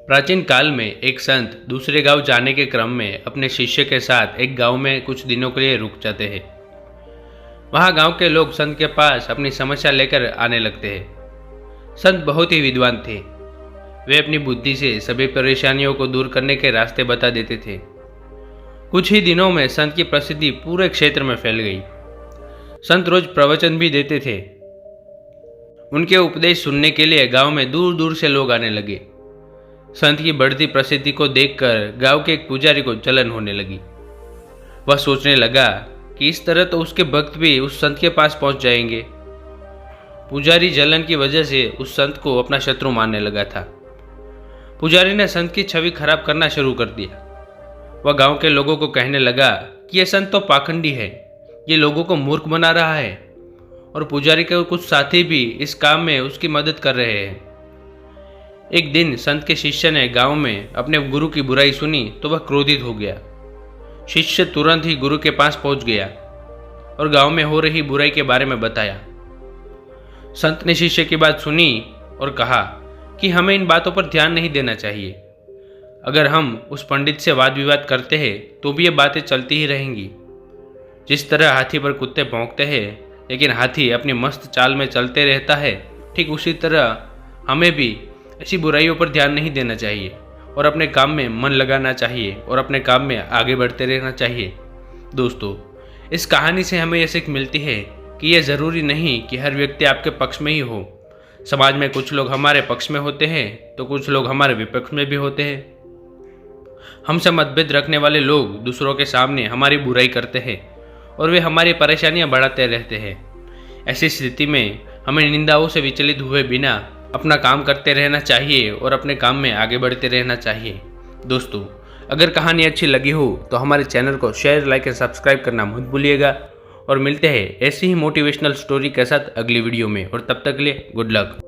प्राचीन काल में एक संत दूसरे गांव जाने के क्रम में अपने शिष्य के साथ एक गांव में कुछ दिनों के लिए रुक जाते हैं। वहां गांव के लोग संत के पास अपनी समस्या लेकर आने लगते हैं। संत बहुत ही विद्वान थे। वे अपनी बुद्धि से सभी परेशानियों को दूर करने के रास्ते बता देते थे। कुछ ही दिनों में संत की प्रसिद्धि पूरे क्षेत्र में फैल गई। संत रोज प्रवचन भी देते थे। उनके उपदेश सुनने के लिए गांव में दूर दूर से लोग आने लगे। संत की बढ़ती प्रसिद्धि को देखकर गांव के एक पुजारी को जलन होने लगी। वह सोचने लगा कि इस तरह तो उसके भक्त भी उस संत के पास पहुंच जाएंगे। पुजारी जलन की वजह से उस संत को अपना शत्रु मानने लगा था। पुजारी ने संत की छवि खराब करना शुरू कर दिया। वह गांव के लोगों को कहने लगा कि यह संत तो पाखंडी है, ये लोगों को मूर्ख बना रहा है। और पुजारी के कुछ साथी भी इस काम में उसकी मदद कर रहे हैं। एक दिन संत के शिष्य ने गांव में अपने गुरु की बुराई सुनी तो वह क्रोधित हो गया। शिष्य तुरंत ही गुरु के पास पहुंच गया और गांव में हो रही बुराई के बारे में बताया। संत ने शिष्य की बात सुनी और कहा कि हमें इन बातों पर ध्यान नहीं देना चाहिए। अगर हम उस पंडित से वाद विवाद करते हैं तो भी ये बातें चलती ही रहेंगी। जिस तरह हाथी पर कुत्ते भौंकते हैं लेकिन हाथी अपनी मस्त चाल में चलते रहता है, ठीक उसी तरह हमें भी ऐसी बुराइयों पर ध्यान नहीं देना चाहिए और अपने काम में मन लगाना चाहिए और अपने काम में आगे बढ़ते रहना चाहिए। दोस्तों, इस कहानी से हमें यह सीख मिलती है कि यह ज़रूरी नहीं कि हर व्यक्ति आपके पक्ष में ही हो। समाज में कुछ लोग हमारे पक्ष में होते हैं तो कुछ लोग हमारे विपक्ष में भी होते हैं। हमसे मतभेद रखने वाले लोग दूसरों के सामने हमारी बुराई करते हैं और वे हमारी परेशानियां बढ़ाते रहते हैं। ऐसी स्थिति में हमें निंदाओं से विचलित हुए बिना अपना काम करते रहना चाहिए और अपने काम में आगे बढ़ते रहना चाहिए। दोस्तों, अगर कहानी अच्छी लगी हो तो हमारे चैनल को शेयर, लाइक और सब्सक्राइब करना मत भूलिएगा। और मिलते हैं ऐसी ही मोटिवेशनल स्टोरी के साथ अगली वीडियो में, और तब तक के लिए गुड लक।